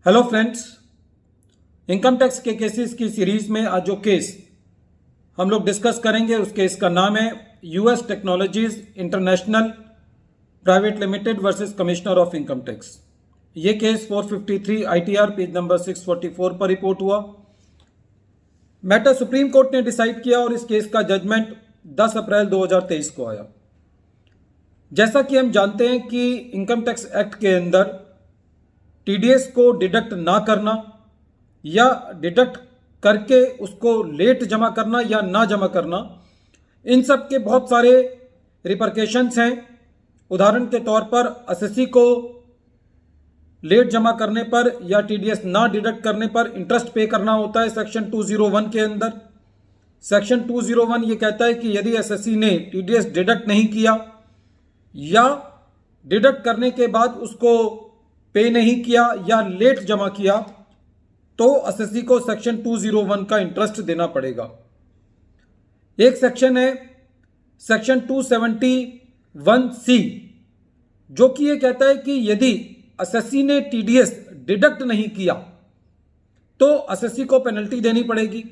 Hello friends, income tax के cases की series में आज जो केस हम लोग डिस्कस करेंगे उस केस का नाम है US technologies international private limited versus commissioner of income tax. ये केस 453 आईटीआर पेज नंबर 644 पर रिपोर्ट हुआ। मैटर सुप्रीम कोर्ट ने डिसाइड किया और इस केस का जजमेंट 10 अप्रैल 2023 को आया। जैसा कि हम जानते हैं कि इनकम टैक्स एक्ट के अंदर टीडीएस को डिडक्ट ना करना या डिडक्ट करके उसको लेट जमा करना या ना जमा करना, इन सब के बहुत सारे रिपरकेशंस हैं। उदाहरण के तौर पर एसएससी को लेट जमा करने पर या टीडीएस ना डिडक्ट करने पर इंटरेस्ट पे करना होता है सेक्शन 201 के अंदर। सेक्शन 201 ये कहता है कि यदि एसएससी ने टीडीएस डिडक्ट नहीं किया या डिडक्ट करने के बाद उसको पे नहीं किया या लेट जमा किया तो एसएससी को सेक्शन 201 का इंटरेस्ट देना पड़ेगा। एक सेक्शन है सेक्शन 271C जो कि ये कहता है कि यदि एसएससी ने टीडीएस डिडक्ट नहीं किया तो एसएससी को पेनल्टी देनी पड़ेगी।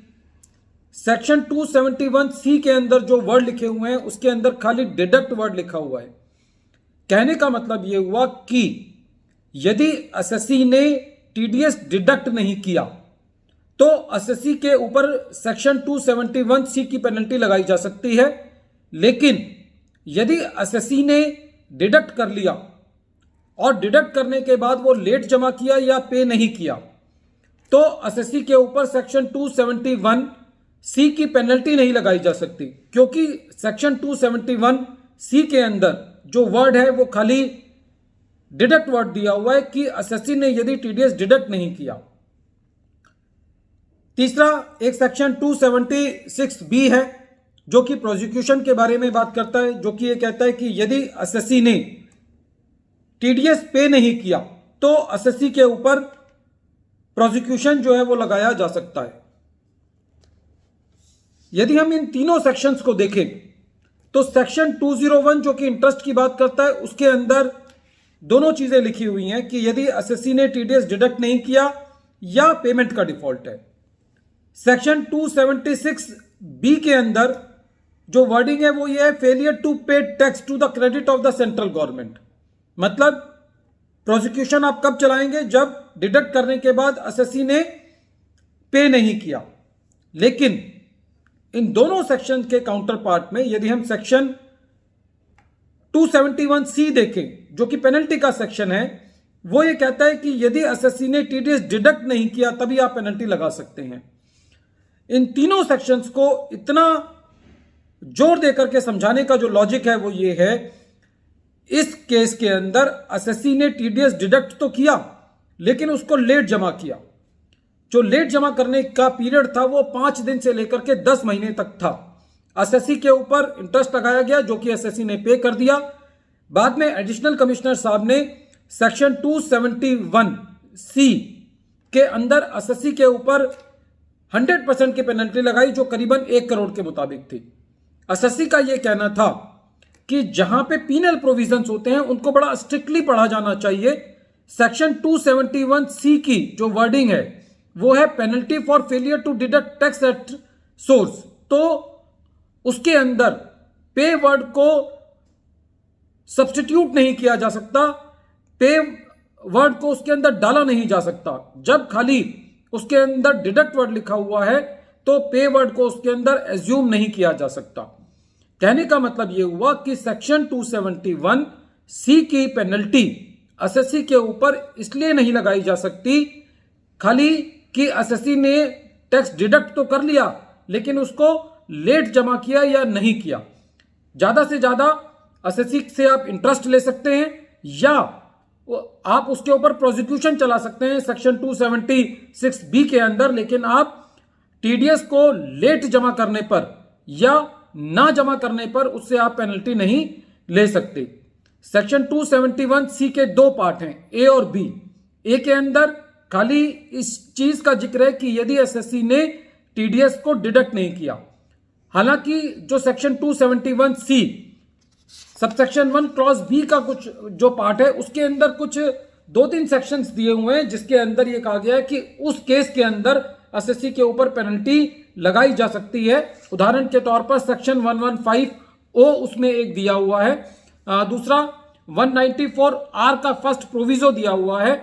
सेक्शन 271C के अंदर जो वर्ड लिखे हुए हैं उसके अंदर खाली डिडक्ट वर्ड लिखा हुआ है। कहने का मतलब यह हुआ कि यदि एसएससी ने टीडीएस डिडक्ट नहीं किया तो एसएससी के ऊपर सेक्शन 271C की पेनल्टी लगाई जा सकती है, लेकिन यदि एसएससी ने डिडक्ट कर लिया और डिडक्ट करने के बाद वो लेट जमा किया या पे नहीं किया तो एसएससी के ऊपर सेक्शन 271C की पेनल्टी नहीं लगाई जा सकती, क्योंकि सेक्शन 271C के अंदर जो वर्ड है वो खाली डिडक्ट वर्ड दिया हुआ है कि एसएससी ने यदि टीडीएस डिडक्ट नहीं किया। तीसरा एक सेक्शन 276B है जो कि प्रोसिक्यूशन के बारे में बात करता है, जो कि ये कहता है कि यदि एसएससी ने टीडीएस पे नहीं किया तो एसएससी के ऊपर प्रोसिक्यूशन जो है वो लगाया जा सकता है। यदि हम इन तीनों सेक्शंस को देखें तो सेक्शन 201 जो कि इंटरेस्ट की बात करता है उसके अंदर दोनों चीजें लिखी हुई हैं कि यदि एसएससी ने टीडीएस डिडक्ट नहीं किया या पेमेंट का डिफॉल्ट है। सेक्शन 276B के अंदर जो वर्डिंग है वो ये है failure to pay tax to the credit of the central government. मतलब प्रोसिक्यूशन आप कब चलाएंगे? जब डिडक्ट करने के बाद एसएससी ने पे नहीं किया। लेकिन इन दोनों सेक्शन के काउंटर पार्ट में यदि हम सेक्शन 271C देखें जो कि पेनल्टी का सेक्शन है, वो ये कहता है कि यदि एसएससी ने टीडीएस डिडक्ट नहीं किया तभी आप पेनल्टी लगा सकते हैं। इन तीनों सेक्शंस को इतना जोर देकर के समझाने का जो लॉजिक है वो ये है, इस केस के अंदर एसएससी ने टीडीएस डिडक्ट तो किया लेकिन उसको लेट जमा किया। जो लेट जमा करने का पीरियड था वो 5 दिन से लेकर के 10 महीने तक था। एसएससी के ऊपर इंटरेस्ट लगाया गया जो कि एसएससी ने पे कर दिया। बाद में एडिशनल कमिश्नर साहब ने सेक्शन 271C के अंदर एसएससी के ऊपर 100% की पेनल्टी लगाई जो करीबन 1 करोड़ के मुताबिक थी। एसएससी का यह कहना था कि जहां पे पीनल प्रोविजंस होते हैं उनको बड़ा स्ट्रिक्टली पढ़ा जाना चाहिए। सेक्शन 271C की जो वर्डिंग है वो है penalty for failure to deduct tax at source, तो उसके अंदर पे वर्ड को सब्स्टिट्यूट नहीं किया जा सकता, पे वर्ड को उसके अंदर डाला नहीं जा सकता। जब खाली उसके अंदर डिडक्ट वर्ड लिखा हुआ है तो पे वर्ड को उसके अंदर एज्यूम नहीं किया जा सकता। कहने का मतलब यह हुआ कि सेक्शन 271C की पेनल्टी एसएससी के ऊपर इसलिए नहीं लगाई जा सकती खाली कि एसएससी ने टैक्स डिडक्ट तो कर लिया लेकिन उसको लेट जमा किया या नहीं किया। ज्यादा से ज्यादा एसएससी से आप इंटरेस्ट ले सकते हैं या आप उसके ऊपर प्रोसिक्यूशन चला सकते हैं सेक्शन 276B के अंदर, लेकिन आप टीडीएस को लेट जमा करने पर या ना जमा करने पर उससे आप पेनल्टी नहीं ले सकते। सेक्शन 271C के 2 पार्ट हैं, ए और बी। ए के अंदर खाली इस चीज का जिक्र है कि यदि एसएससी ने टीडीएस को डिडक्ट नहीं किया। हालांकि जो section 271C subsection 1 clause B का कुछ जो पार्ट है उसके अंदर कुछ 2-3 सेक्शंस दिए हुए हैं जिसके अंदर ये कहा गया है कि उस केस के अंदर एसएससी के ऊपर पेनल्टी लगाई जा सकती है। उदाहरण के तौर पर सेक्शन 115O उसमें एक दिया हुआ है, दूसरा 194R का फर्स्ट प्रोविजो दिया हुआ है,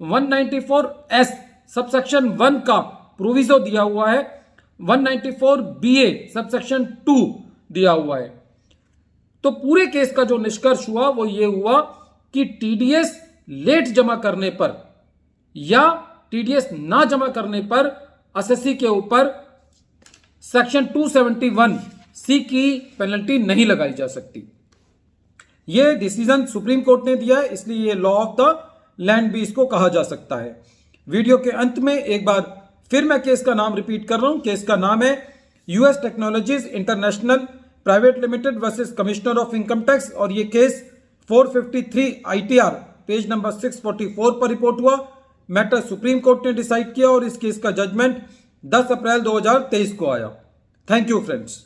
194S सबसेक्शन 1 का प्रोविजो दिया हुआ है, 194BA सबसेक्शन 2 दिया हुआ है। तो पूरे केस का जो निष्कर्ष हुआ वो ये हुआ कि टीडीएस लेट जमा करने पर या टीडीएस ना जमा करने पर एसएससी के ऊपर सेक्शन 271C की पेनल्टी नहीं लगाई जा सकती। यह डिसीजन सुप्रीम कोर्ट ने दिया है, इसलिए ये लॉ ऑफ द लैंड भी इसको कहा जा सकता है। वीडियो के अंत में एक बार फिर मैं केस का नाम रिपीट कर रहा हूं। केस का नाम है US technologies international private limited versus commissioner of income tax, और ये केस 453 ITR पेज नंबर 644 पर रिपोर्ट हुआ। मैटर सुप्रीम कोर्ट ने डिसाइड किया और इस केस का जजमेंट 10 अप्रैल 2023 को आया। Thank you friends.